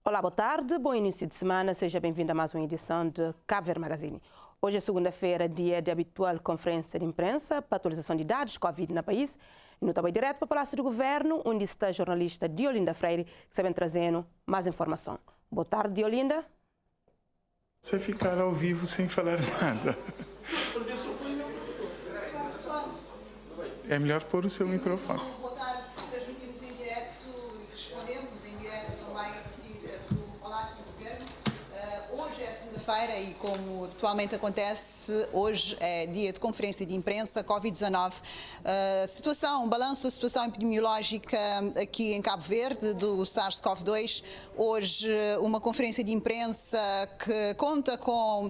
Olá, boa tarde, bom início de semana, seja bem-vindo a mais uma edição de Cabo Verde Magazine. Hoje é segunda-feira, dia de habitual conferência de imprensa para atualização de dados Covid no país. E no trabalho direto para o Palácio do Governo, onde está a jornalista Diolinda Freire, que vem trazendo mais informação. Boa tarde, Diolinda. Você ficar ao vivo sem falar nada. É melhor pôr o seu microfone. Boa tarde, transmitimos em direto e respondemos em direto também a partir do Palácio do Governo. Hoje é segunda-feira e, como habitualmente acontece, hoje é dia de conferência de imprensa Covid-19. Situação, balanço da situação epidemiológica aqui em Cabo Verde do SARS-CoV-2. Hoje uma conferência de imprensa que conta com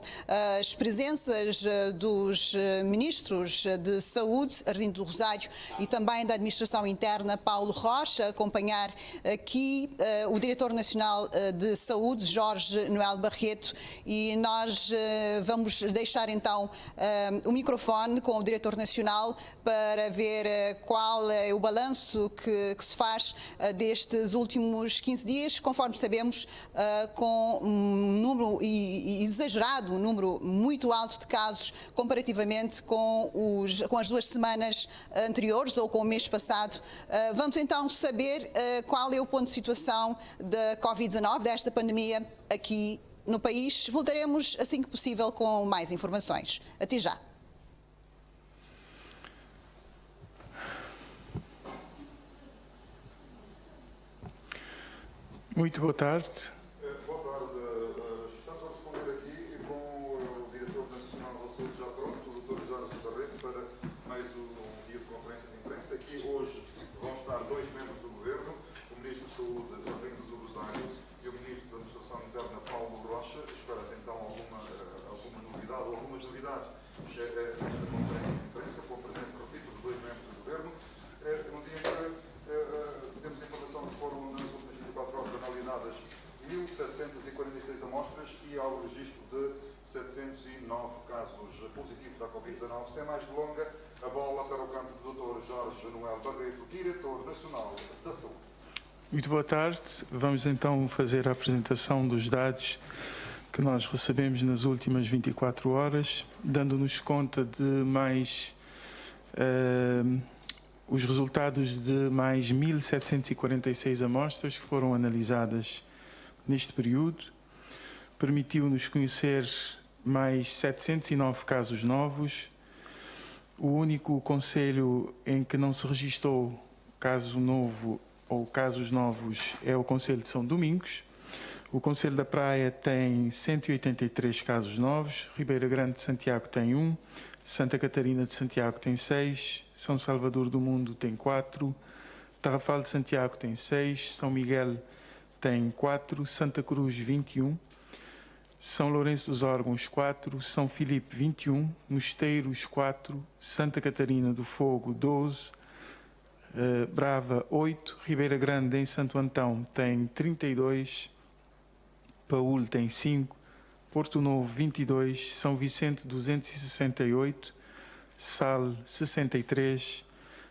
as presenças dos ministros de Saúde, Arlindo do Rosário, e também da Administração Interna, Paulo Rocha, acompanhar aqui o Diretor Nacional de Saúde, Jorge Noel Barreto, e nós vamos deixar então o microfone com o Diretor Nacional para ver qual é o balanço que se faz destes últimos 15 dias, conforme sabemos, com um número exagerado, um número muito alto de casos comparativamente com as 2 semanas anteriores ou com o mês passado. Vamos então saber qual é o ponto de situação da Covid-19, desta pandemia aqui no país. Voltaremos assim que possível com mais informações. Até já. Muito boa tarde. Boa tarde. Estamos a responder aqui com o Diretor Nacional da Saúde já pronto, o Dr. Jorge Barreto, para mais um dia de conferência de imprensa. Aqui hoje vão estar 2 membros do Governo, o Ministro de Saúde, Arlindo do Rosário, e o Ministro da Administração Interna, Paulo Rocha. Espera-se então alguma novidade, ou algumas novidades nesta conferência de imprensa, com a presença, repito, de 2 membros do Governo. No dia em que temos informação de que foram nas últimas 24 horas analisadas 1.746 amostras e há o registro de 709 casos positivos da Covid-19. Sem mais delonga, a bola para o campo do Dr. Jorge Noel Barreto, Diretor Nacional da Saúde. Muito boa tarde. Vamos então fazer a apresentação dos dados que nós recebemos nas últimas 24 horas, dando-nos conta de mais os resultados de mais 1.746 amostras que foram analisadas neste período. Permitiu-nos conhecer mais 709 casos novos. O único concelho em que não se registou caso novo ou casos novos é o concelho de São Domingos. O concelho da Praia tem 183 casos novos, Ribeira Grande de Santiago tem 1, Santa Catarina de Santiago tem 6, São Salvador do Mundo tem 4, Tarrafal de Santiago tem 6, São Miguel tem 4, Santa Cruz 21, São Lourenço dos Órgãos 4, São Filipe 21, Mosteiros 4, Santa Catarina do Fogo 12, Brava 8, Ribeira Grande em Santo Antão tem 32, Paúl tem 5, Porto Novo 22, São Vicente 268, Sal 63,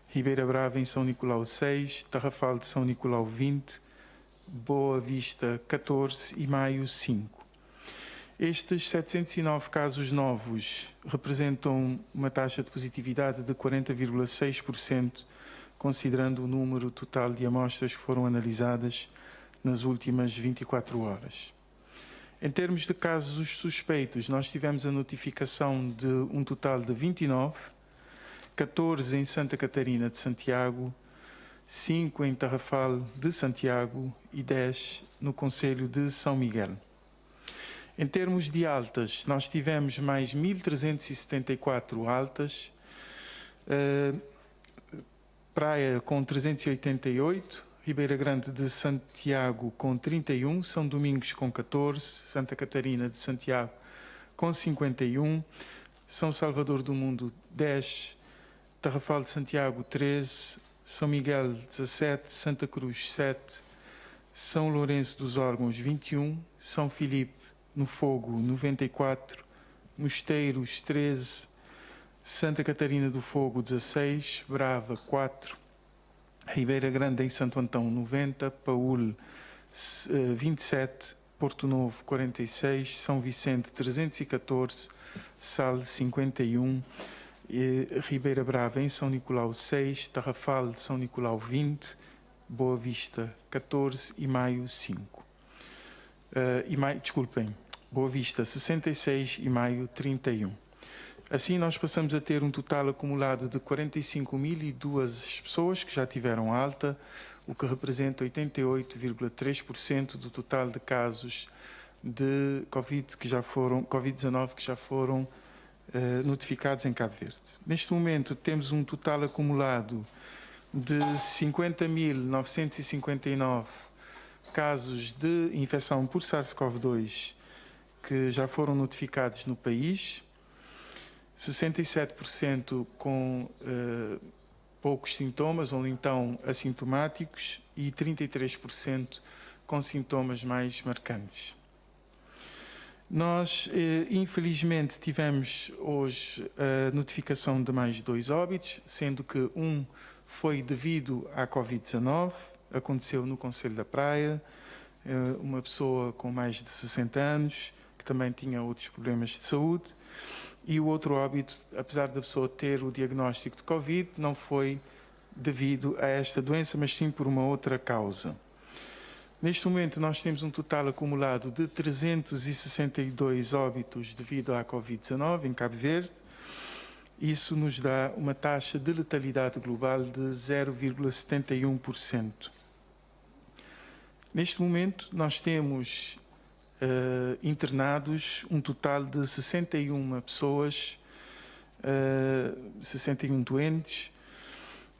Ribeira Brava em São Nicolau 6, Tarrafal de São Nicolau 20, Boa Vista 14 e Maio 5. Estes 709 casos novos representam uma taxa de positividade de 40,6%, considerando o número total de amostras que foram analisadas nas últimas 24 horas. Em termos de casos suspeitos, nós tivemos a notificação de um total de 29, 14 em Santa Catarina de Santiago, 5 em Tarrafal de Santiago e 10 no concelho de São Miguel. Em termos de altas, nós tivemos mais 1.374 altas, Praia com 388, Ribeira Grande de Santiago com 31, São Domingos com 14, Santa Catarina de Santiago com 51, São Salvador do Mundo 10, Tarrafal de Santiago 13, São Miguel 17, Santa Cruz 7, São Lourenço dos Órgãos 21, São Filipe no Fogo 94, Mosteiros 13, Santa Catarina do Fogo 16, Brava 4, Ribeira Grande em Santo Antão 90, Paúl 27, Porto Novo 46, São Vicente 314, Sal 51, Ribeira Brava em São Nicolau 6, Tarrafal de São Nicolau 20, Boa Vista 14 e Maio 5. Boa Vista 66 e Maio 31. Assim, nós passamos a ter um total acumulado de 45.002 pessoas que já tiveram alta, o que representa 88,3% do total de casos de Covid-19 que já foram notificados em Cabo Verde. Neste momento, temos um total acumulado de 50.959 casos de infecção por SARS-CoV-2 que já foram notificados no país, 67% com poucos sintomas ou então assintomáticos e 33% com sintomas mais marcantes. Nós, infelizmente, tivemos hoje a notificação de mais 2 óbitos, sendo que um foi devido à Covid-19, aconteceu no Concelho da Praia, uma pessoa com mais de 60 anos, que também tinha outros problemas de saúde, e o outro óbito, apesar da pessoa ter o diagnóstico de Covid, não foi devido a esta doença, mas sim por uma outra causa. Neste momento, nós temos um total acumulado de 362 óbitos devido à Covid-19 em Cabo Verde. Isso nos dá uma taxa de letalidade global de 0,71%. Neste momento, nós temos internados um total de 61 pessoas, 61 doentes,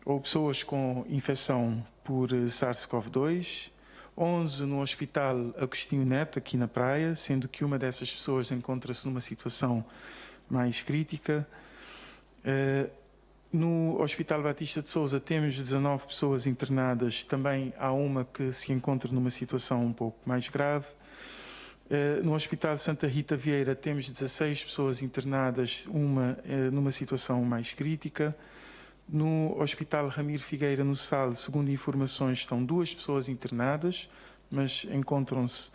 ou pessoas com infecção por SARS-CoV-2, 11 no Hospital Agostinho Neto, aqui na Praia, sendo que uma dessas pessoas encontra-se numa situação mais crítica. No Hospital Batista de Sousa temos 19 pessoas internadas, também há uma que se encontra numa situação um pouco mais grave. No Hospital Santa Rita Vieira temos 16 pessoas internadas, uma numa situação mais crítica. No Hospital Ramiro Figueira, no Sal, segundo informações, estão 2 pessoas internadas, mas encontram-se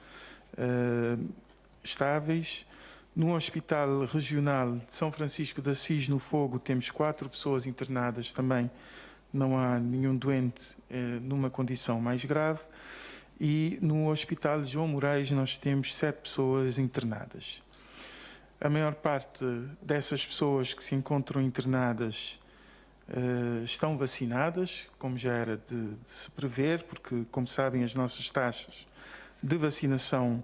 estáveis. No Hospital Regional de São Francisco de Assis, no Fogo, temos 4 pessoas internadas, também não há nenhum doente numa condição mais grave. E no Hospital João Moraes nós temos 7 pessoas internadas. A maior parte dessas pessoas que se encontram internadas estão vacinadas, como já era de se prever, porque, como sabem, as nossas taxas de vacinação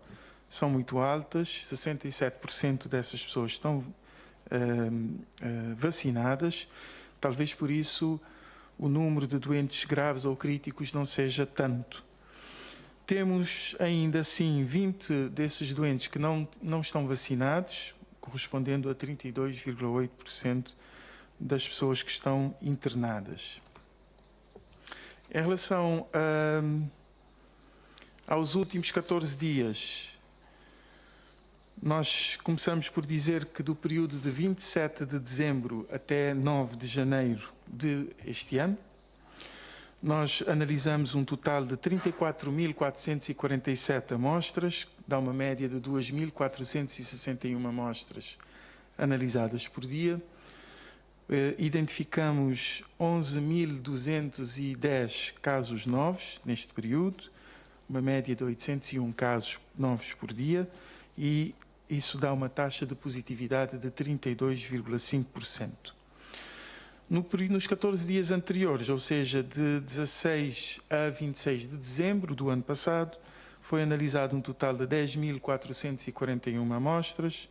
são muito altas, 67% dessas pessoas estão vacinadas, talvez por isso o número de doentes graves ou críticos não seja tanto. Temos ainda assim 20 desses doentes que não estão vacinados, correspondendo a 32,8% das pessoas que estão internadas. Em relação aos últimos 14 dias, nós começamos por dizer que do período de 27 de dezembro até 9 de janeiro deste ano, nós analisamos um total de 34.447 amostras, dá uma média de 2.461 amostras analisadas por dia. Identificamos 11.210 casos novos neste período, uma média de 801 casos novos por dia, e isso dá uma taxa de positividade de 32,5%. Nos 14 dias anteriores, ou seja, de 16 a 26 de dezembro do ano passado, foi analisado um total de 10.441 amostras,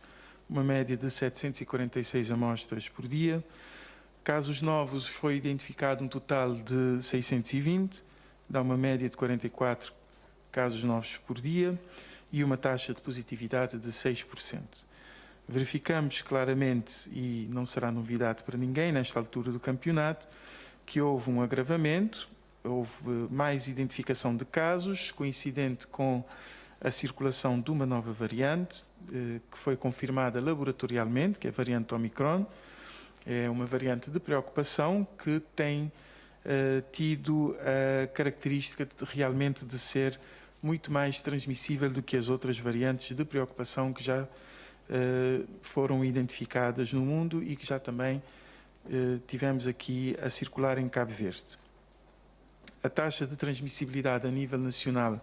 uma média de 746 amostras por dia. Casos novos foi identificado um total de 620, dá uma média de 44 casos novos por dia e uma taxa de positividade de 6%. Verificamos claramente, e não será novidade para ninguém nesta altura do campeonato, que houve um agravamento, houve mais identificação de casos, coincidente com a circulação de uma nova variante, que foi confirmada laboratorialmente, que é a variante Omicron. É uma variante de preocupação que tem tido a característica realmente de ser muito mais transmissível do que as outras variantes de preocupação que já foram identificadas no mundo e que já também tivemos aqui a circular em Cabo Verde. A taxa de transmissibilidade a nível nacional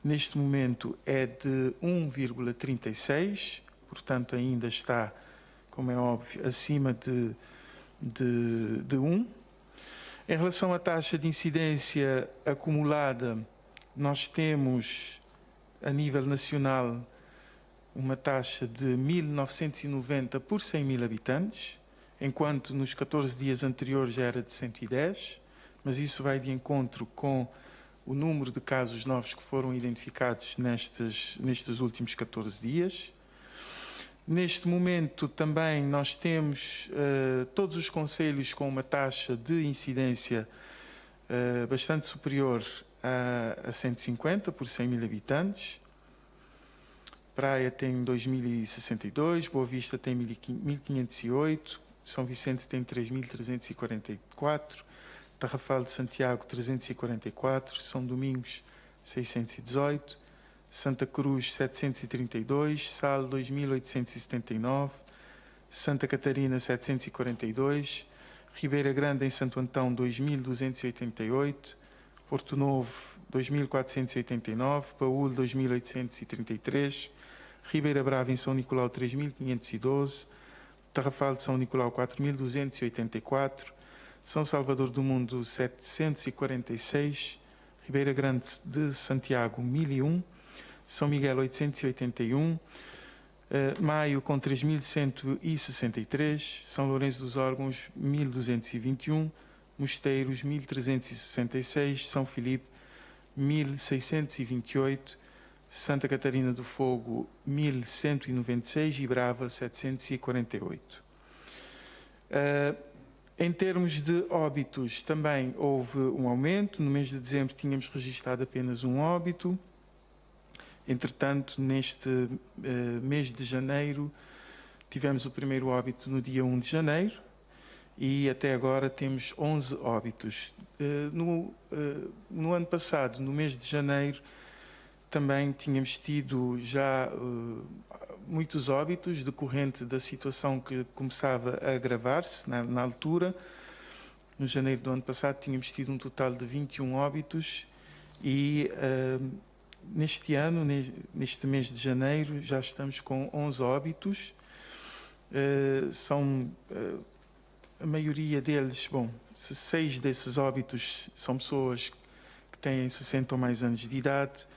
neste momento é de 1,36, portanto ainda está, como é óbvio, acima de 1. Em relação à taxa de incidência acumulada, nós temos a nível nacional uma taxa de 1.990 por 100 mil habitantes, enquanto nos 14 dias anteriores já era de 110, mas isso vai de encontro com o número de casos novos que foram identificados nestes últimos 14 dias. Neste momento também nós temos todos os concelhos com uma taxa de incidência bastante superior a 150 por 100 mil habitantes. Praia tem 2.062, Boa Vista tem 1.508, São Vicente tem 3.344, Tarrafal de Santiago 344, São Domingos 618, Santa Cruz 732, Sal 2.879, Santa Catarina 742, Ribeira Grande em Santo Antão 2.288, Porto Novo 2.489, Paúl 2.833, Ribeira Brava em São Nicolau 3.512, Tarrafal de São Nicolau 4.284, São Salvador do Mundo 746, Ribeira Grande de Santiago 1.001, São Miguel 881, Maio com 3.163, São Lourenço dos Órgãos 1.221, Mosteiros 1.366, São Filipe 1.628, Santa Catarina do Fogo 1.196 e Brava 748. Em termos de óbitos também houve um aumento. No mês de dezembro tínhamos registrado apenas um óbito. Entretanto, neste mês de janeiro tivemos o primeiro óbito no dia 1 de janeiro e até agora temos 11 óbitos. No ano passado, no mês de janeiro, também tínhamos tido já muitos óbitos decorrente da situação que começava a agravar-se na altura. No janeiro do ano passado tínhamos tido um total de 21 óbitos e neste ano, neste mês de janeiro, já estamos com 11 óbitos. A maioria deles, 6 desses óbitos são pessoas que têm 60 ou mais anos de idade.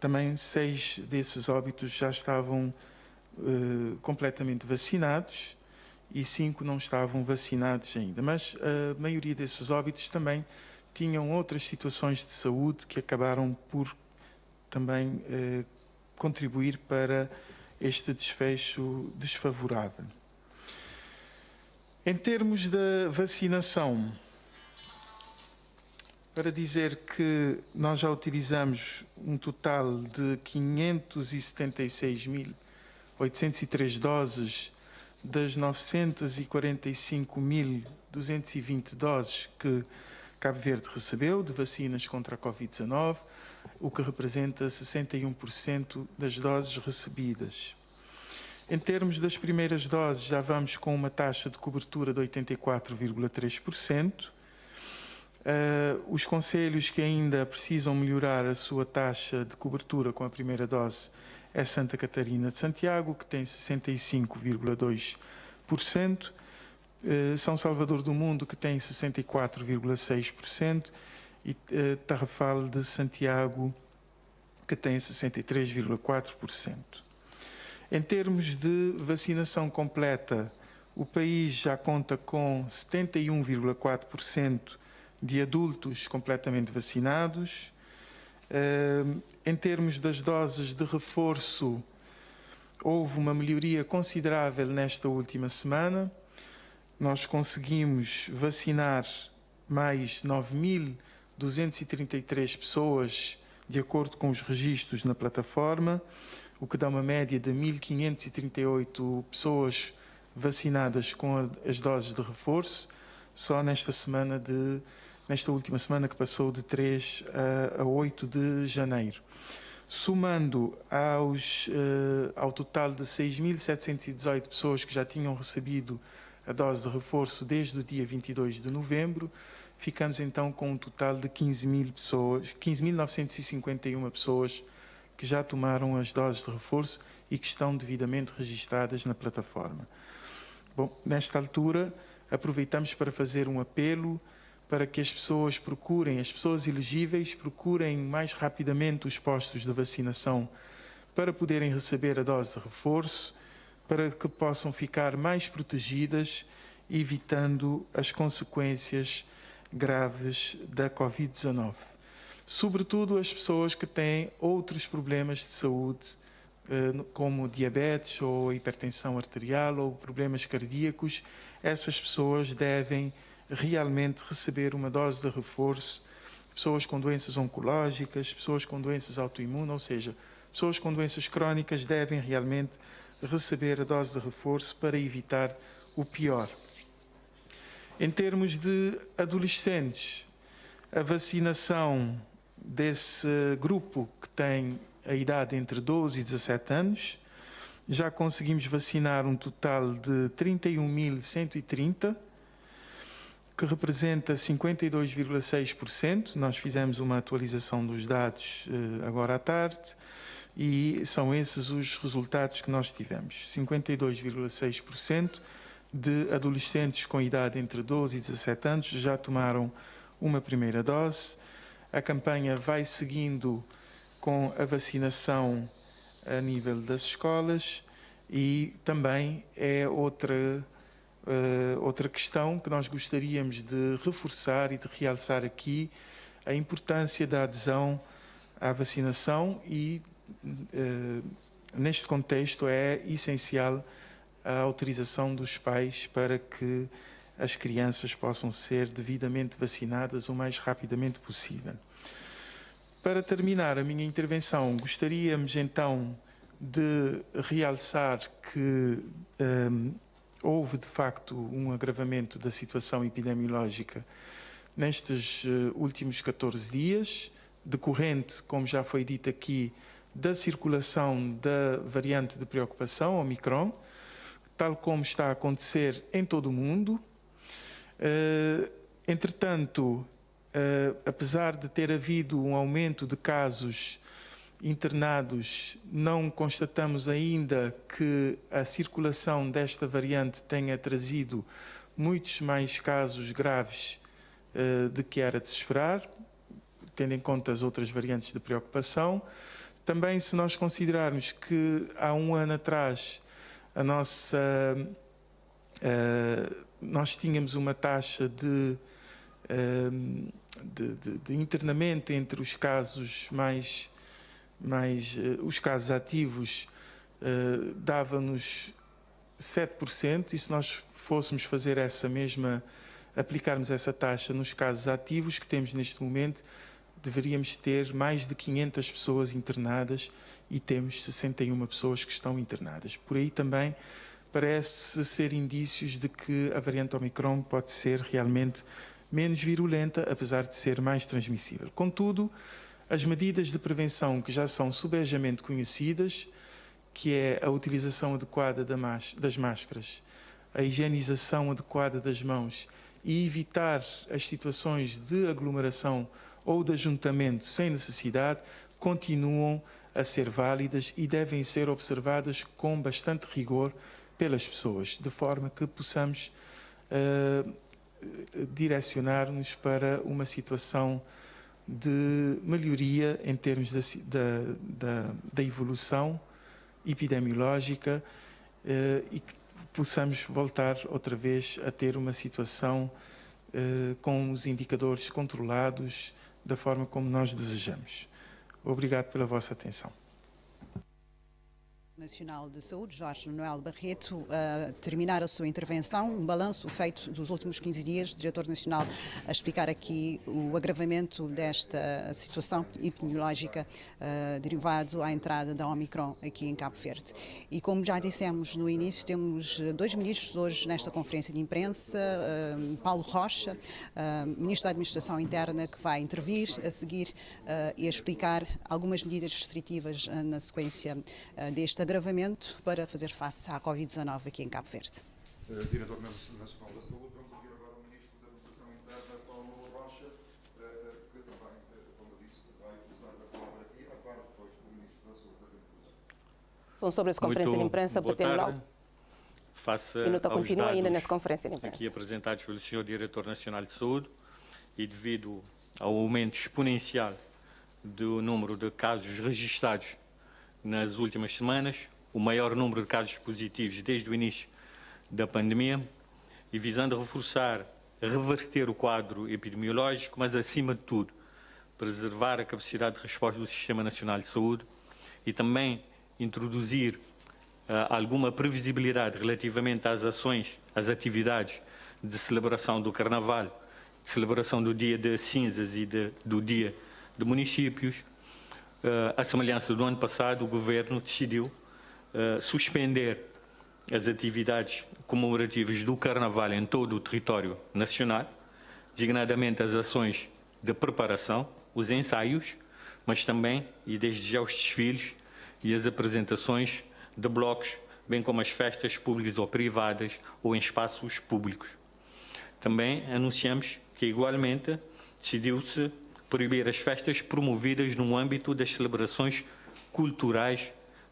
Também 6 desses óbitos já estavam completamente vacinados e 5 não estavam vacinados ainda. Mas a maioria desses óbitos também tinham outras situações de saúde que acabaram por também contribuir para este desfecho desfavorável. Em termos da vacinação, para dizer que nós já utilizamos um total de 576.803 doses das 945.220 doses que Cabo Verde recebeu de vacinas contra a Covid-19, o que representa 61% das doses recebidas. Em termos das primeiras doses, já vamos com uma taxa de cobertura de 84,3%. Os concelhos que ainda precisam melhorar a sua taxa de cobertura com a primeira dose é Santa Catarina de Santiago, que tem 65,2%, São Salvador do Mundo, que tem 64,6%, e Tarrafal de Santiago, que tem 63,4%. Em termos de vacinação completa, o país já conta com 71,4% de adultos completamente vacinados. Em termos das doses de reforço, houve uma melhoria considerável nesta última semana. Nós conseguimos vacinar mais 9.233 pessoas, de acordo com os registros na plataforma, o que dá uma média de 1.538 pessoas vacinadas com as doses de reforço, só nesta semana de nesta última semana que passou de 3 a 8 de janeiro. Somando ao total de 6.718 pessoas que já tinham recebido a dose de reforço desde o dia 22 de novembro, ficamos então com um total de 15.951 pessoas que já tomaram as doses de reforço e que estão devidamente registadas na plataforma. Bom, nesta altura, aproveitamos para fazer um apelo para que as pessoas elegíveis procurem mais rapidamente os postos de vacinação para poderem receber a dose de reforço, para que possam ficar mais protegidas, evitando as consequências graves da Covid-19. Sobretudo as pessoas que têm outros problemas de saúde, como diabetes ou hipertensão arterial ou problemas cardíacos, essas pessoas devem realmente receber uma dose de reforço. Pessoas com doenças oncológicas, pessoas com doenças autoimunes, ou seja, pessoas com doenças crónicas devem realmente receber a dose de reforço para evitar o pior. Em termos de adolescentes, a vacinação desse grupo que tem a idade entre 12 e 17 anos, já conseguimos vacinar um total de 31.130, que representa 52,6%. Nós fizemos uma atualização dos dados agora à tarde e são esses os resultados que nós tivemos. 52,6% de adolescentes com idade entre 12 e 17 anos já tomaram uma primeira dose. A campanha vai seguindo com a vacinação a nível das escolas e também é outra questão que nós gostaríamos de reforçar e de realçar aqui, a importância da adesão à vacinação e, neste contexto, é essencial a autorização dos pais para que as crianças possam ser devidamente vacinadas o mais rapidamente possível. Para terminar a minha intervenção, gostaríamos então de realçar que houve de facto um agravamento da situação epidemiológica nestes últimos 14 dias, decorrente, como já foi dito aqui, da circulação da variante de preocupação, Omicron, tal como está a acontecer em todo o mundo. Entretanto, apesar de ter havido um aumento de casos internados, não constatamos ainda que a circulação desta variante tenha trazido muitos mais casos graves de que era de se esperar, tendo em conta as outras variantes de preocupação. Também, se nós considerarmos que há um ano atrás nós tínhamos uma taxa de internamento entre os casos os casos ativos dava-nos 7%, e se nós fôssemos fazer aplicarmos essa taxa nos casos ativos que temos neste momento, deveríamos ter mais de 500 pessoas internadas e temos 61 pessoas que estão internadas. Por aí também parece ser indícios de que a variante Omicron pode ser realmente menos virulenta, apesar de ser mais transmissível. Contudo, as medidas de prevenção que já são subejamente conhecidas, que é a utilização adequada das máscaras, a higienização adequada das mãos e evitar as situações de aglomeração ou de ajuntamento sem necessidade, continuam a ser válidas e devem ser observadas com bastante rigor pelas pessoas, de forma que possamos direcionar-nos para uma situação de melhoria em termos da evolução epidemiológica e que possamos voltar outra vez a ter uma situação com os indicadores controlados da forma como nós desejamos. Obrigado pela vossa atenção. Nacional de Saúde, Jorge Manuel Barreto, a terminar a sua intervenção, um balanço feito dos últimos 15 dias, o Diretor Nacional a explicar aqui o agravamento desta situação epidemiológica derivado à entrada da Omicron aqui em Cabo Verde. E como já dissemos no início, temos dois ministros hoje nesta conferência de imprensa, Paulo Rocha, Ministro da Administração Interna, que vai intervir a seguir e a explicar algumas medidas restritivas na sequência deste agravamento para fazer face à Covid-19 aqui em Cabo Verde. Diretor Nacional da Saúde, vamos ouvir agora o Ministro da Administração Interna, Paulo Rocha, que também, como eu disse, vai usar a palavra aqui, a par depois do Ministro da Saúde. Então, sobre essa conferência de imprensa, batemos logo. E não continua ainda nessa conferência de imprensa. Aqui apresentados pelo Sr. Diretor Nacional de Saúde, e devido ao aumento exponencial do número de casos registados nas últimas semanas, o maior número de casos positivos desde o início da pandemia, e visando reforçar, reverter o quadro epidemiológico, mas acima de tudo, preservar a capacidade de resposta do Sistema Nacional de Saúde e também introduzir alguma previsibilidade relativamente às ações, às atividades de celebração do Carnaval, de celebração do Dia de Cinzas e do Dia de Municípios. À semelhança do ano passado, o Governo decidiu suspender as atividades comemorativas do Carnaval em todo o território nacional, designadamente as ações de preparação, os ensaios, mas também, e desde já, os desfiles e as apresentações de blocos, bem como as festas públicas ou privadas ou em espaços públicos. Também anunciamos que, igualmente, decidiu-se proibir as festas promovidas no âmbito das celebrações culturais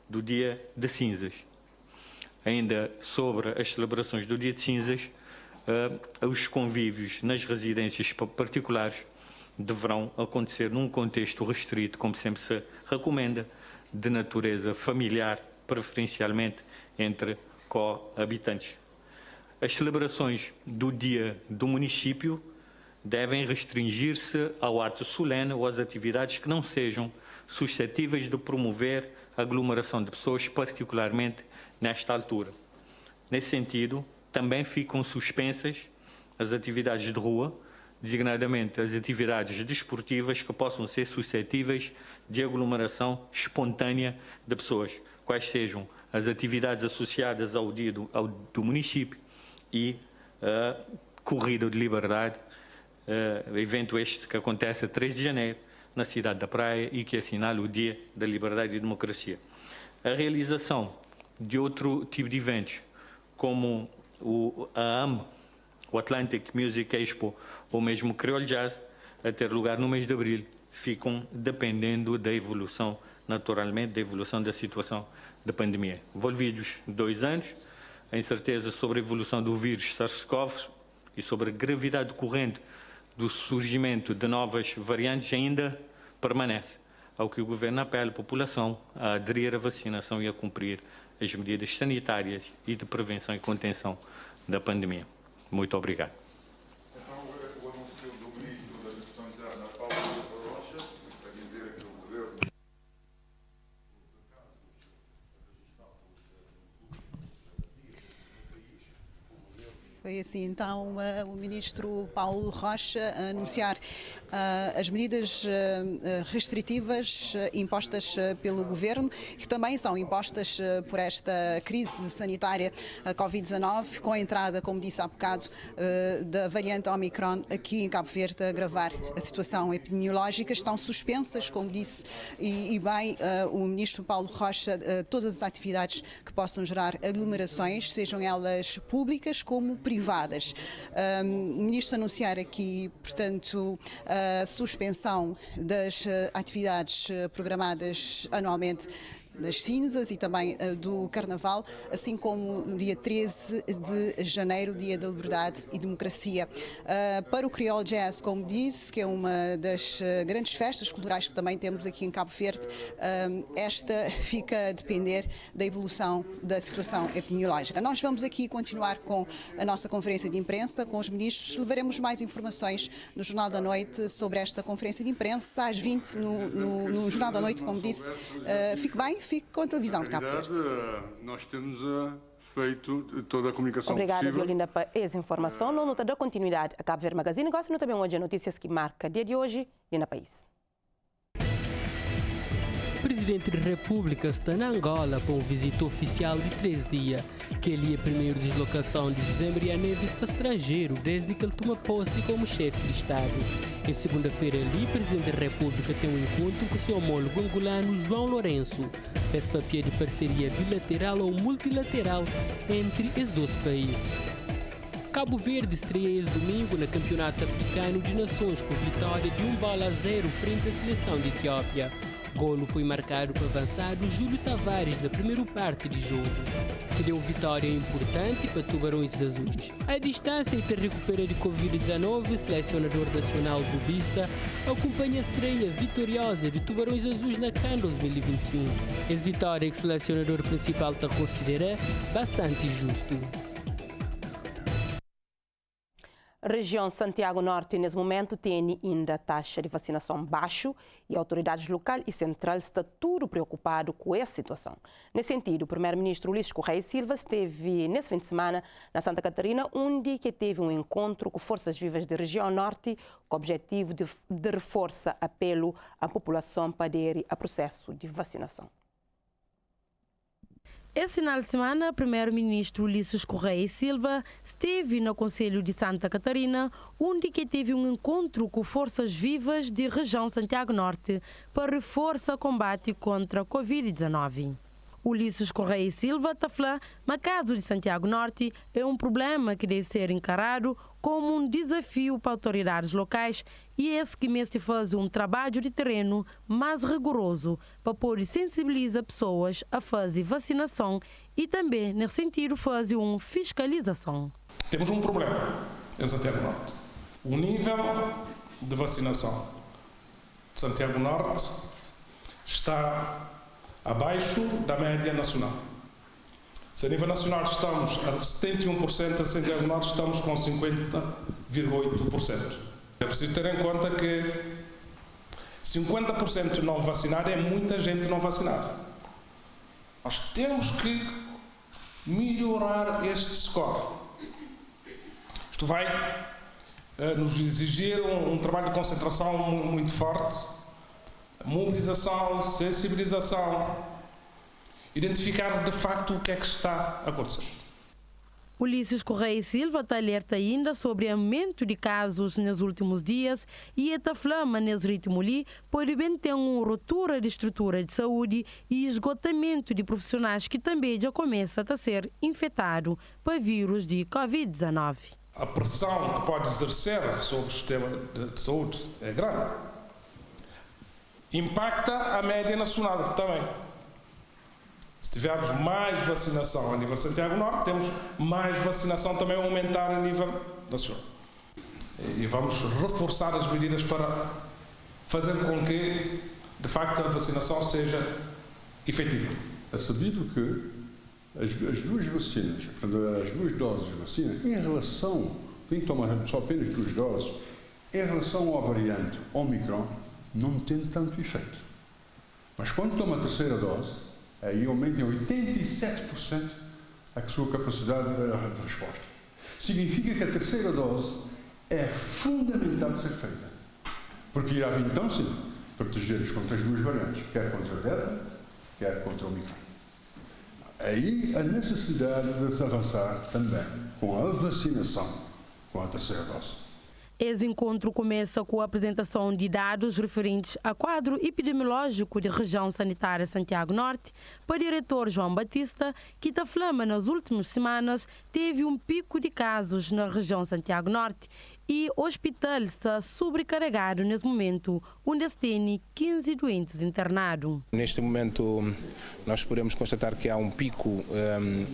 do Dia de Cinzas. Ainda sobre as celebrações do Dia de Cinzas, os convívios nas residências particulares deverão acontecer num contexto restrito, como sempre se recomenda, de natureza familiar, preferencialmente entre cohabitantes. As celebrações do Dia do Município devem restringir-se ao ato solene ou às atividades que não sejam suscetíveis de promover a aglomeração de pessoas, particularmente nesta altura. Nesse sentido, também ficam suspensas as atividades de rua, designadamente as atividades desportivas que possam ser suscetíveis de aglomeração espontânea de pessoas, quais sejam as atividades associadas ao Dia do Município e a Corrida de Liberdade, evento este que acontece a 3 de janeiro na cidade da Praia e que assinala o Dia da Liberdade e Democracia. A realização de outro tipo de eventos, como a AM, o Atlantic Music Expo ou mesmo o Creole Jazz, a ter lugar no mês de abril, ficam dependendo da evolução, naturalmente, da evolução da situação da pandemia. Envolvidos 2 anos, a incerteza sobre a evolução do vírus SARS-CoV e sobre a gravidade decorrente do surgimento de novas variantes ainda permanece, ao que o Governo apela à população a aderir à vacinação e a cumprir as medidas sanitárias e de prevenção e contenção da pandemia. Muito obrigado. Então, o anúncio do Ministro da Administração Interna, Paulo Rocha, para dizer que o Governo... Foi assim, então, o Ministro Paulo Rocha a anunciar as medidas restritivas impostas pelo Governo, que também são impostas por esta crise sanitária Covid-19, com a entrada, como disse há bocado, da variante Omicron aqui em Cabo Verde, a agravar a situação epidemiológica. Estão suspensas, como disse, e bem o Ministro Paulo Rocha, todas as atividades que possam gerar aglomerações, sejam elas públicas como privadas. O Ministro anunciar aqui, portanto, a suspensão das atividades programadas anualmente das cinzas e também do Carnaval, assim como no dia 13 de janeiro, Dia da Liberdade e Democracia. Para o Creole Jazz, como disse, que é uma das grandes festas culturais que também temos aqui em Cabo Verde, esta fica a depender da evolução da situação epidemiológica. Nós vamos aqui continuar com a nossa conferência de imprensa, com os ministros. Levaremos mais informações no Jornal da Noite sobre esta conferência de imprensa, às 20 no Jornal da Noite, como disse. Fique bem, fique com a televisão de Cabo Verde. Nós temos feito toda a comunicação Obrigada, possível. Violinda, por essa informação. Não nota da continuidade a Cabo Verde Magazine. Gosto também hoje notícias que marca dia de hoje e no país. O Presidente da República está na Angola para um visita oficial de 3 dias, que ele é a primeira deslocação de José Maria Neves para estrangeiro desde que ele toma posse como chefe de Estado. Em segunda-feira ali, o Presidente da República tem um encontro com seu homólogo angolano João Lourenço, esse papel de parceria bilateral ou multilateral entre os dois países. Cabo Verde estreia esse domingo no Campeonato Africano de Nações com vitória de 1-0 frente à seleção de Etiópia. Golo foi marcado para avançado Júlio Tavares na primeira parte de jogo, que deu vitória importante para Tubarões Azuis. A distância entre recupera de Covid-19, o selecionador nacional rubista acompanha a estreia vitoriosa de Tubarões Azuis na CAN 2021. Essa vitória que o selecionador principal está considera bastante justo. A região Santiago Norte, nesse momento, tem ainda taxa de vacinação baixo e autoridades local e central estão tudo preocupado com essa situação. Nesse sentido, o primeiro-ministro Ulisses Correia Silva esteve nesse fim de semana na Santa Catarina, onde teve um encontro com forças vivas da região Norte, com o objetivo de reforçar apelo à população para aderir ao processo de vacinação. Esse final de semana, o primeiro-ministro Ulisses Correia Silva esteve no Conselho de Santa Catarina, onde teve um encontro com forças vivas da região Santiago Norte para reforçar o combate contra a Covid-19. Ulisses Correia Silva está falando que o caso de Santiago Norte é um problema que deve ser encarado como um desafio para autoridades locais e esse que mesmo faz um trabalho de terreno mais rigoroso para poder sensibilizar pessoas a fazer vacinação e também, nesse sentido, fazer uma fiscalização. Temos um problema em Santiago Norte. O nível de vacinação de Santiago Norte está abaixo da média nacional. Se a nível nacional estamos a 71%, a Santiago Norte estamos com 50,8%. É preciso ter em conta que 50% não vacinado é muita gente não vacinada. Nós temos que melhorar este score. Isto vai nos exigir um trabalho de concentração muito forte, mobilização, sensibilização, identificar de facto o que é que está a acontecer. Ulisses Correia Silva está alerta ainda sobre o aumento de casos nos últimos dias e está falando nesse ritmo ali pode bem ter uma ruptura de estrutura de saúde e esgotamento de profissionais que também já começa a ser infectado por vírus de Covid-19. A pressão que pode exercer sobre o sistema de saúde é grande. Impacta a média nacional também. Se tivermos mais vacinação a nível de Santiago Norte, temos mais vacinação também a aumentar a nível nacional. E vamos reforçar as medidas para fazer com que, de facto, a vacinação seja efetiva. É sabido que as duas vacinas, portanto, as duas doses de vacina, em relação, quem toma só apenas 2 doses, em relação à variante Omicron, não tem tanto efeito. Mas quando toma a 3ª dose, aí aumenta em 87% a sua capacidade de resposta. Significa que a 3ª dose é fundamental de ser feita. Porque irá então, sim, proteger-nos contra as duas variantes, quer contra a Delta, quer contra o Omicron. Aí a necessidade de se avançar também com a vacinação, com a 3ª dose. Esse encontro começa com a apresentação de dados referentes ao quadro epidemiológico da região sanitária Santiago Norte para o diretor João Batista, que está falando nas últimas semanas teve um pico de casos na região Santiago Norte e o hospital está sobrecarregado nesse momento, onde se tem 15 doentes internados. Neste momento, nós podemos constatar que há um pico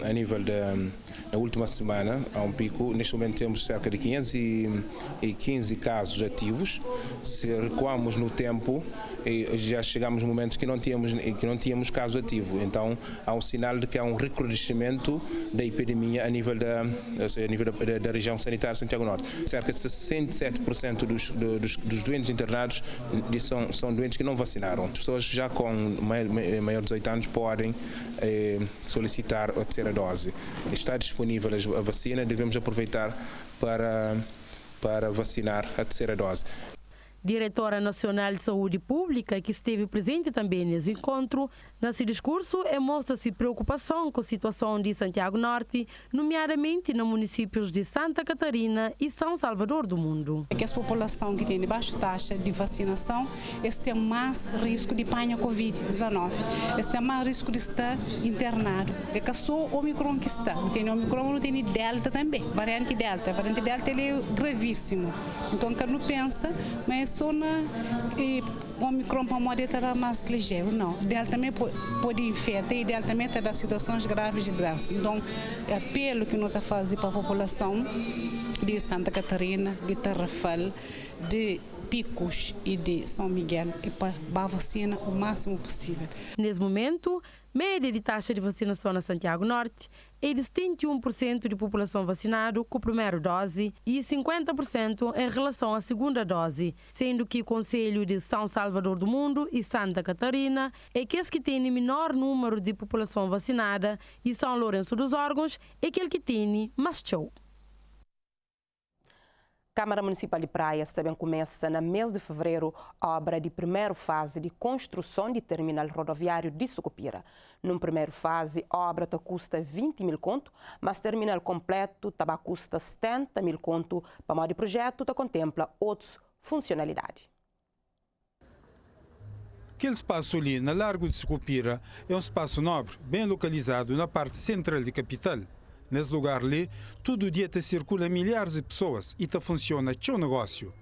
a nível da última semana, há um pico. Neste momento temos cerca de 515 casos ativos. Se recuamos no tempo, e já chegamos a momentos que não tínhamos caso ativo. Então há um sinal de que há um recrudescimento da epidemia a nível da região sanitária de Santiago Norte. Cerca de 67% dos doentes internados são doentes que não vacinaram. As pessoas já com maior de 18 anos podem solicitar a terceira dose. Está disponível a vacina, devemos aproveitar para vacinar a terceira dose. Diretora Nacional de Saúde Pública, que esteve presente também nesse encontro, nesse discurso mostra-se preocupação com a situação de Santiago Norte, nomeadamente nos municípios de Santa Catarina e São Salvador do Mundo. É que as populações que têm baixa taxa de vacinação têm mais risco de apanhar Covid-19, têm mais risco de estar internado. É que só o Omicron que está, tem o Omicron, não tem Delta também, variante Delta. A variante Delta ele é gravíssimo, então quando pensa, mas só na o Omicron pode estar mais ligeiro, não. Delta também pode infectar e Delta também está situações graves de doença. Então, é apelo que nós estamos fazendo para a população de Santa Catarina, de Tarrafal, de Picos e de São Miguel é para a vacina o máximo possível. Nesse momento, média de taxa de vacinação na Santiago Norte é de 71% de população vacinada com a primeira dose e 50% em relação à segunda dose, sendo que o Conselho de São Salvador do Mundo e Santa Catarina é aqueles que têm menor número de população vacinada e São Lourenço dos Órgãos é aquele que tem mais show. Câmara Municipal de Praia também começa, no mês de fevereiro, a obra de primeira fase de construção de terminal rodoviário de Sucupira. Numa primeira fase, a obra custa 20 mil conto, mas terminal completo custa 70 mil conto. Para modo de projeto, contempla outras funcionalidades. Aquele espaço ali, na Largo de Sucupira, é um espaço nobre, bem localizado na parte central da capital. Nesse lugar ali, todo dia circula milhares de pessoas e funciona seu negócio.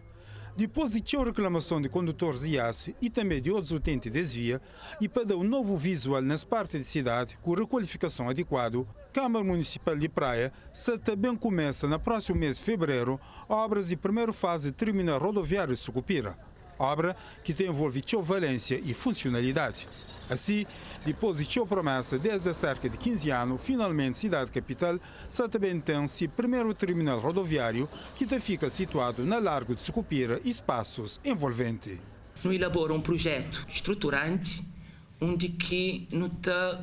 Depois de sua reclamação de condutores de IAS e também de outros utentes de desvia, e para dar um novo visual nessa parte da cidade com requalificação adequada, a Câmara Municipal de Praia também começa no próximo mês de fevereiro obras de primeira fase de terminal rodoviário de Sucupira. Obra que envolve sua valência e funcionalidade. Assim, depois de sua promessa desde há cerca de 15 anos, finalmente a cidade capital também tem seu primeiro terminal rodoviário que fica situado na Largo de Sucupira e espaços envolventes. Nós elaboramos um projeto estruturante onde que não está,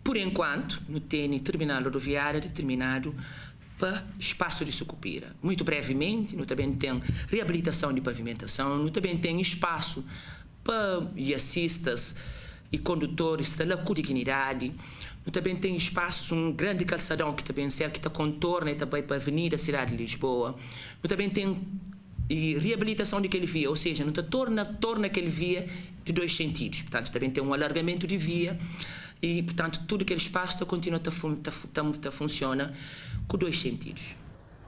por enquanto, não tem terminal rodoviário determinado para espaço de Sucupira. Muito brevemente, nós também tem reabilitação de pavimentação, nós também tem espaço para iassistas e condutores da dignidade. Nós também tem espaços, um grande calçadão que também serve, que contorna também para a Avenida Cidade de Lisboa. Nós também tem reabilitação daquele via, ou seja, nós torna aquele via de dois sentidos. Portanto, também tem um alargamento de via e, portanto, todo aquele espaço continua a funcionar com dois sentidos.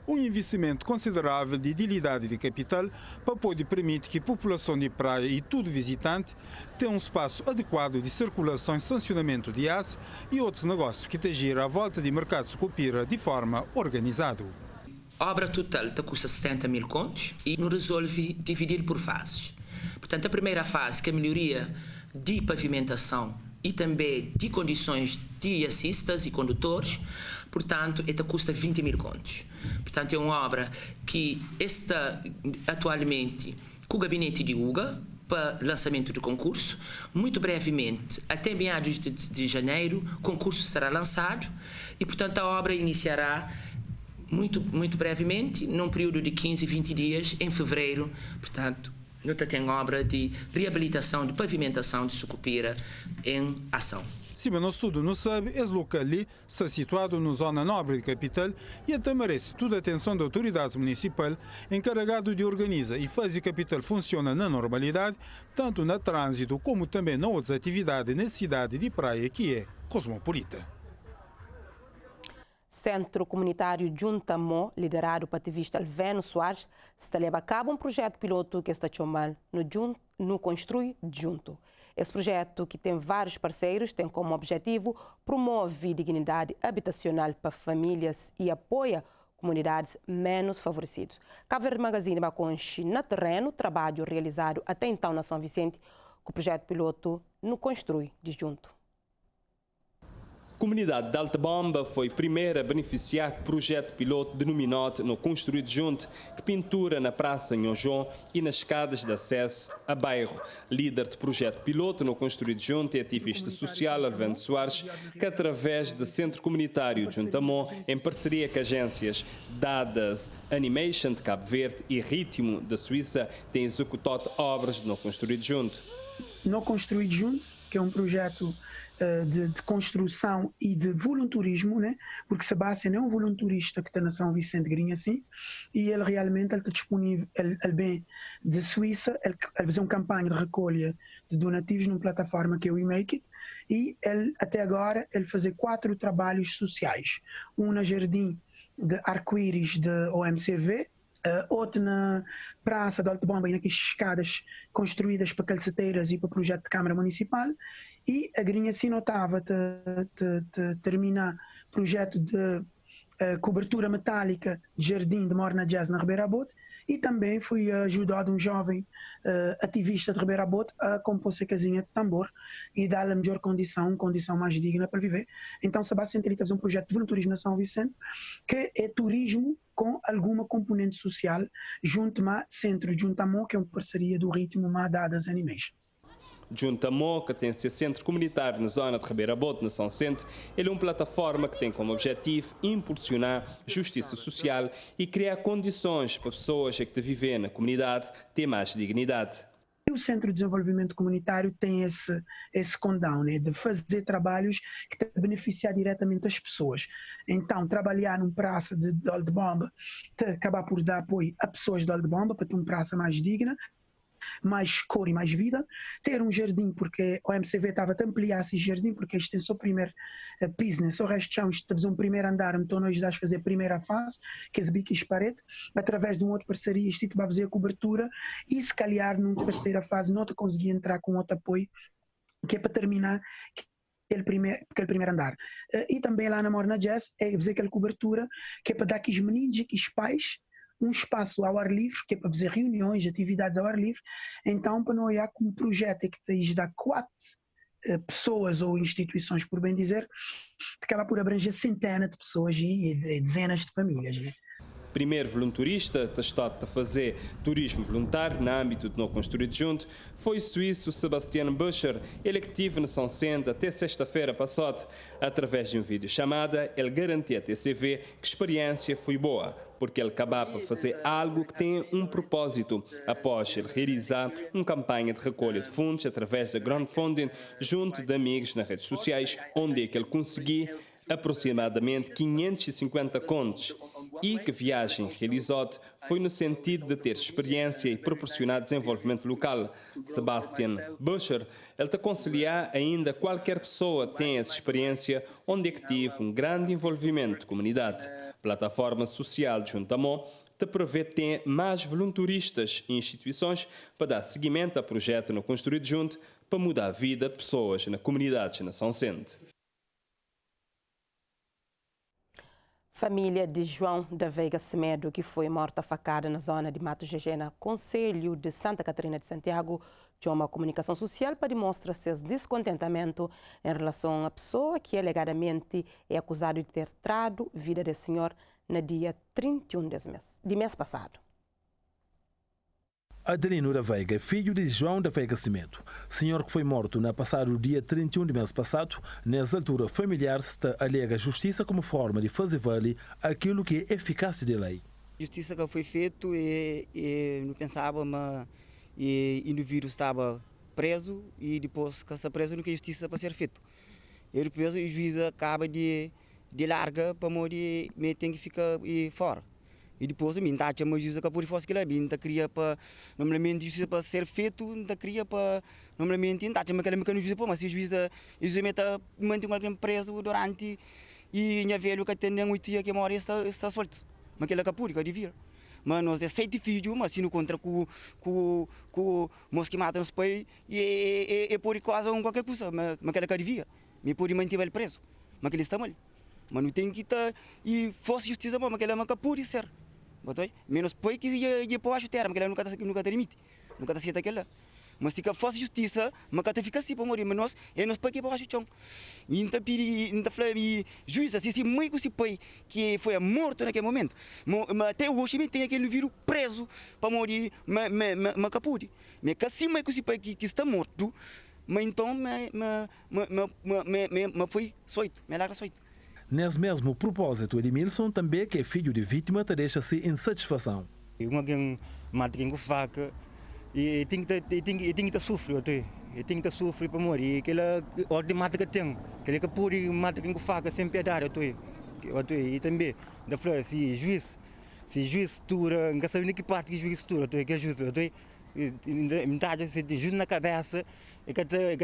Um investimento considerável de utilidade de capital para poder permitir que a população de praia e todo visitante tenha um espaço adequado de circulação e sancionamento de IAS e outros negócios que te giram à volta de mercado de Sucupira de forma organizada. A obra total custa 70 mil contos e nos resolve dividir por fases. Portanto, a primeira fase, que é a melhoria de pavimentação e também de condições de assistas e condutores, portanto, esta custa 20 mil contos. Portanto, é uma obra que está atualmente com o gabinete de UGA para lançamento de concurso. Muito brevemente, até meados de janeiro, o concurso será lançado e, portanto, a obra iniciará muito brevemente, num período de 15, 20 dias, em fevereiro. Portanto, nós temos obra de reabilitação, de pavimentação de Sucupira em ação. Se o nosso estudo não sabe, esse local ali está situado na zona nobre da capital e até merece toda a atenção da autoridade municipal encarregado de organizar e fazer a capital funcionar na normalidade, tanto no trânsito como também nas outras atividades na cidade de praia que é cosmopolita. Centro Comunitário Juntamo, liderado pelo ativista Alveno Soares, está levando a cabo um projeto piloto que está chamado no Construi Junto. Esse projeto, que tem vários parceiros, tem como objetivo promover dignidade habitacional para famílias e apoia comunidades menos favorecidas. Cabo Verde Magazine Baconchi na terreno, trabalho realizado até então na São Vicente, com o projeto piloto no Construi Disjunto. A comunidade de Altebomba foi a primeira a beneficiar do projeto piloto denominado no Construído Junto, que pintura na Praça Nhonjon e nas escadas de acesso a bairro. Líder do projeto piloto no Construído Junto é ativista social Arvando Soares, que através do Centro Comunitário de Juntamon, em parceria com agências Dadas Animation de Cabo Verde e Ritmo da Suíça, tem executado obras no Construído Junto. No Construído Junto, que é um projeto de construção e de voluntarismo, né? Porque Sebastião é um voluntarista que está na São Vicente Grinha, assim, e ele realmente está disponível, ele vem de Suíça, ele faz uma campanha de recolha de donativos numa plataforma que é o WeMakeIt, e ele, até agora ele faz 4 trabalhos sociais, um na Jardim de Arco-Íris de OMCV, outro na Praça de Altebomba, e naquelas escadas construídas para calceteiras e para o projeto de Câmara Municipal, e a Grinha assim notava de terminar o projeto de cobertura metálica de jardim de Morna Jazz na Ribeira Bote, e também fui ajudado um jovem ativista de Ribeira Bote a compor a casinha de tambor e dar-lhe a melhor condição mais digna para viver. Então Sebastião tem um projeto de voluntarismo na São Vicente, que é turismo com alguma componente social, junto ao Centro de Juntamon, que é uma parceria do Ritmo Dadas Animations. Juntamon, que tem seu centro comunitário na zona de Ribeira Bote, na São Vicente, ele é uma plataforma que tem como objetivo impulsionar justiça social e criar condições para pessoas que vivem na comunidade ter mais dignidade. O Centro de Desenvolvimento Comunitário tem esse condão, né, de fazer trabalhos que beneficiam diretamente as pessoas. Então, trabalhar num praça de Altebomba, acabar por dar apoio a pessoas de Altebomba para ter uma praça mais digna, mais cor e mais vida, ter um jardim, porque o MCV estava a ampliar esse jardim, porque este tem só o primeiro business, o resto já estamos um primeiro andar, então nós vamos fazer a primeira fase, que é esse bico e parede, através de uma outra parceria, este vai fazer a cobertura, e se calhar numa terceira fase não te consegui entrar com outro apoio, que é para terminar aquele primeiro andar. E também lá na Morna Jazz, é fazer aquela cobertura, que é para dar aqueles meninos e aqueles pais um espaço ao ar livre, que é para fazer reuniões, atividades ao ar livre. Então, para não olhar como projeto é que tens de 4 pessoas ou instituições, por bem dizer, acaba por abranger centenas de pessoas e dezenas de famílias, né? Primeiro voluntarista testado a fazer turismo voluntário no âmbito do No Construído Junto foi o suíço Sebastian Buscher, ele que esteve na São Vicente até sexta-feira passada. Através de um vídeo chamada, ele garantiu à TCV que a experiência foi boa, porque ele acabava por fazer algo que tem um propósito, após ele realizar uma campanha de recolha de fundos através da crowdfunding junto de amigos nas redes sociais, onde é que ele conseguiu aproximadamente 550 contos, e que a viagem realizada foi no sentido de ter experiência e proporcionar desenvolvimento local. Sebastian Buscher, ele te aconselha ainda qualquer pessoa tenha essa experiência onde é que tive um grande envolvimento de comunidade. Plataforma social de Juntamon te prevê ter mais voluntaristas e instituições para dar seguimento a projeto no Construído Junto para mudar a vida de pessoas na comunidade na São Vicente. Família de João da Veiga Semedo, que foi morta a facada na zona de Mato Gegena, Conselho de Santa Catarina de Santiago, tinha uma comunicação social para demonstrar seu descontentamento em relação à pessoa que alegadamente é acusado de ter tirado a vida do senhor no dia 31 de mês passado. Adelino da Veiga, filho de João da Veiga Semedo, senhor que foi morto no passado dia 31 de mês passado, nessa altura familiar se alega a justiça como forma de fazer valer aquilo que é eficácia de lei. Justiça que foi feita e não pensava, mas o indivíduo estava preso e depois que está preso não tem justiça para ser feito. E depois o juiz acaba de larga para morrer, mas tem que ficar fora. E depois a minha taxa mais justa por fora que ela binta cria para normalmente justiça para ser feito, não cria para normalmente não taxa mas aquela mecânica justiça mas se o juiz meta mantém alguém preso durante e minha velho que tem 8 dias que mora está solto, mas aquela capura que devia. Mas nós é 7 filhos, mas se não contra com moço que mata nos pais e por quase qualquer coisa, mas aquela que devia, me por manter ele preso, mas aquele está mal. mas não tem que estar e fosse justiça mas aquela nunca pode ser, menos depois que ia para baixo terra, mas aquela nunca tem limite, nunca tem aquela. Mas se fosse justiça, mas que fica assim para morrer, mas nós para que para baixo chão. E então pedi juíza se mãe que se pai que foi morto naquele momento, mas até hoje tem aquele vírus preso para morrer, mas capode. Mas que assim mãe que se pai que está morto, mas então foi soito, me larga soito. Nesse mesmo propósito, Edmilson também que é filho de vítima te deixa-se insatisfação. Uma mata com faca e tem que sofrer, tem que sofrer para morrer. Aquela ordem mata que tem, aquele que pode mata com faca sem piedade, e também da flor se juiz tura, não sabe nem que parte que juiz tura, que é justo, metade se tem justo na cabeça e que tem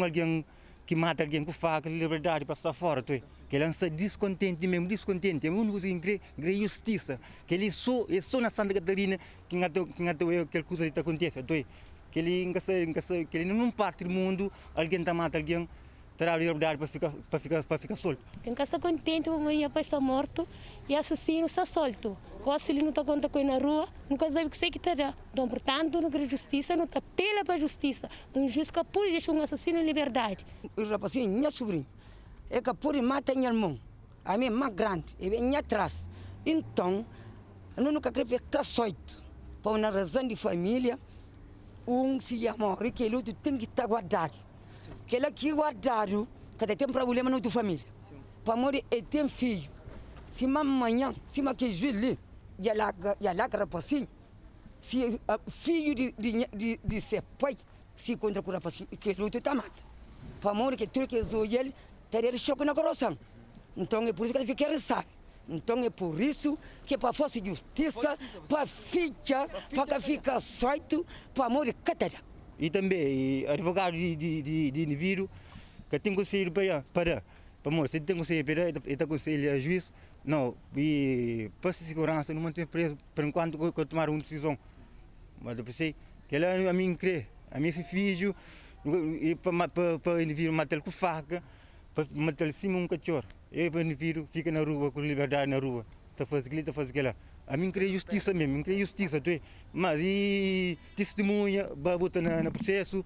alguém que mata alguém com faca, liberdade para estar fora, que ele é descontente, mesmo descontente, não usa justiça, que ele só na Santa Catarina que aquela coisa que acontece, que ele não parte do mundo, alguém está mata alguém, terá liberdade para ficar solto. Quem está contente, o meu pai está morto e o assassino está solto. Se ele não está contra coisa na rua, nunca sabe o que que terá. Então, portanto, não quer justiça, não apela para a justiça. Um juiz que pode deixar um assassino em liberdade. O rapazinho, minha sobrinha, é que pode matar minha irmã, a minha irmã grande, e vem atrás. Então, eu nunca quero ver que está solto. Por uma razão de família, se morre, que ele tem que estar guardado. Que ele aqui guardado, cada tem problema na tua família. Para morrer, ele tem filho. Se amanhã, se que juiz ali, já larga rapazinho, se filho de ser pai, se contra o rapazinho, que ele está mata. Para morrer, que tudo que ele teria choque no coração. Então é por isso que ele fica arrestado. Então é por isso que para força de justiça, para ficha, para ficar solto, para morrer catera. E também advogado de indivíduo que tem conselho para morrer. Se tem conselho para ele conselho a juiz, não, e para segurança não manter preso por enquanto que tomar uma decisão. Mas eu pensei que ele a mim crê, a mim esse filho, e para o indivíduo matar com faca, para matar cima um cachorro. E para o indivíduo fica na rua com liberdade na rua, está fazendo aquilo. A mim creio justiça mesmo, creio justiça, mas e testemunha, vai botar no processo,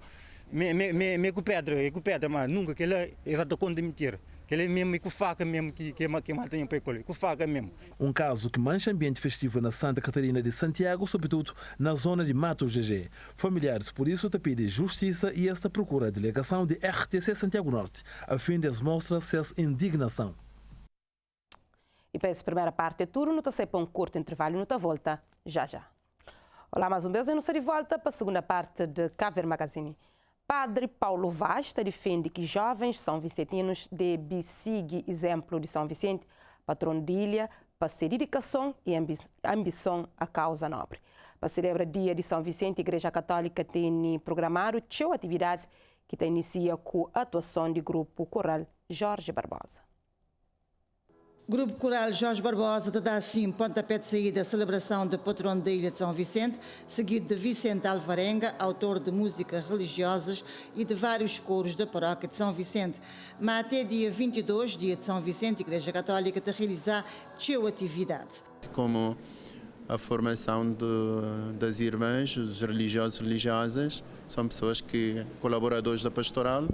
me com pedra, mas nunca que ele é exato conta mentira. Que ele é mesmo com faca mesmo que mata em pecola, com faca mesmo. Um caso que mancha ambiente festivo na Santa Catarina de Santiago, sobretudo na zona de Mato GG. Familiares por isso te pedem justiça e esta procura a delegação de RTC Santiago Norte, a fim de mostrar sua indignação. E para essa primeira parte do turno, está para um curto intervalo, não está volta já. Olá, mais um beijo, eu não estou de volta para a segunda parte de Caver Magazine. Padre Paulo Vasta defende que jovens são vicentinos devem seguir exemplo de São Vicente, patrão de ilha, para ser dedicação e ambição à causa nobre. Para celebrar o dia de São Vicente, a Igreja Católica tem programado 2 atividades que inicia com a atuação do grupo coral Jorge Barbosa. Grupo Coral Jorge Barbosa dá assim pontapé de saída à celebração do patrono da Ilha de São Vicente, seguido de Vicente Alvarenga, autor de músicas religiosas e de vários coros da paróquia de São Vicente. Mas até dia 22, dia de São Vicente, a Igreja Católica de realizar 2 atividades. Como a formação das irmãs, os religiosos e religiosas, são pessoas colaboradores da pastoral.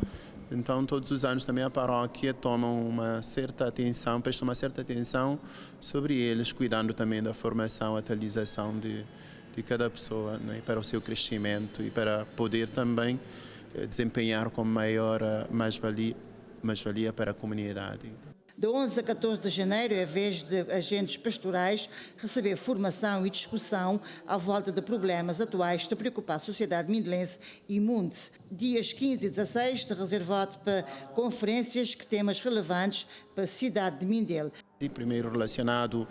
Então, todos os anos também a paróquia toma uma certa atenção, presta uma certa atenção sobre eles, cuidando também da formação, atualização de cada pessoa, né, para o seu crescimento e para poder também desempenhar com maior mais-valia para a comunidade. De 11 a 14 de janeiro é a vez de agentes pastorais receber formação e discussão à volta de problemas atuais que preocupam a sociedade mindelense e mundo. Dias 15 e 16 de reservado para conferências que temas relevantes para a cidade de Mindelo. Primeiro relacionado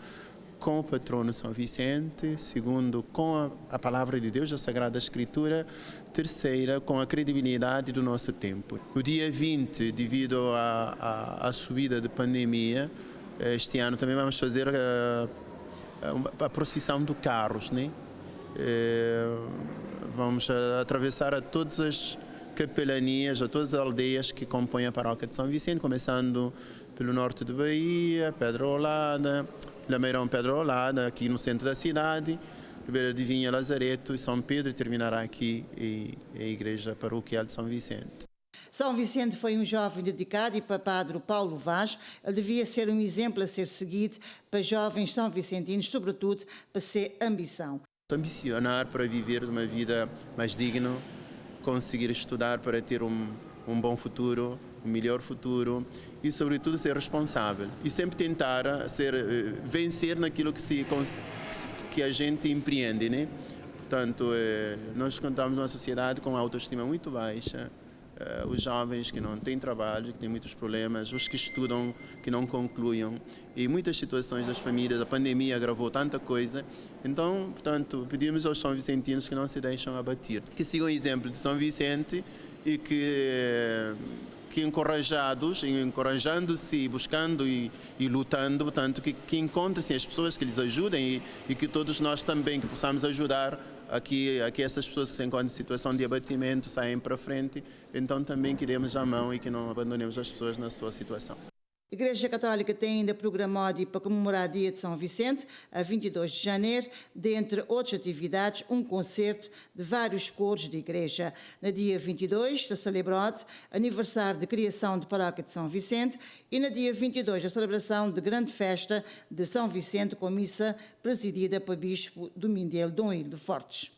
com o patrono São Vicente, segundo com a palavra de Deus, a Sagrada Escritura, terceira com a credibilidade do nosso tempo. No dia 20, devido à subida da pandemia, este ano também vamos fazer a procissão de carros, né? Vamos atravessar a todas capelanias a todas as aldeias que compõem a paróquia de São Vicente, começando pelo norte de Bahia, Pedra Olada, Lameirão Pedra Olada, aqui no centro da cidade, Ribeira de Vinha, Lazareto e São Pedro, e terminará aqui a igreja paroquial de São Vicente. São Vicente foi um jovem dedicado e para Padre Paulo Vaz, ele devia ser um exemplo a ser seguido para jovens são vicentinos, sobretudo para ser ambição. Ambicionar para viver uma vida mais digna, conseguir estudar para ter um bom futuro, um melhor futuro e, sobretudo, ser responsável. E sempre tentar vencer naquilo que a gente empreende, né? Portanto, nós contamos numa sociedade com autoestima muito baixa, os jovens que não têm trabalho, que têm muitos problemas, os que estudam, que não concluem, e muitas situações das famílias, a pandemia agravou tanta coisa. Então, portanto, pedimos aos são vicentinos que não se deixem abater, que sigam o exemplo de São Vicente e que encorajando-se, buscando e lutando, portanto, que encontrem as pessoas que lhes ajudem e que todos nós também que possamos ajudar a que essas pessoas que se encontram em situação de abatimento saiam para frente. Então também que demos a mão e que não abandonemos as pessoas na sua situação. A Igreja Católica tem ainda programado para comemorar o Dia de São Vicente, a 22 de janeiro, dentre outras atividades, um concerto de vários coros de igreja. No dia 22 está celebrado aniversário de criação de Paróquia de São Vicente e no dia 22 a celebração de grande festa de São Vicente com missa presidida pelo Bispo do Mindelo, Dom Hildo Fortes.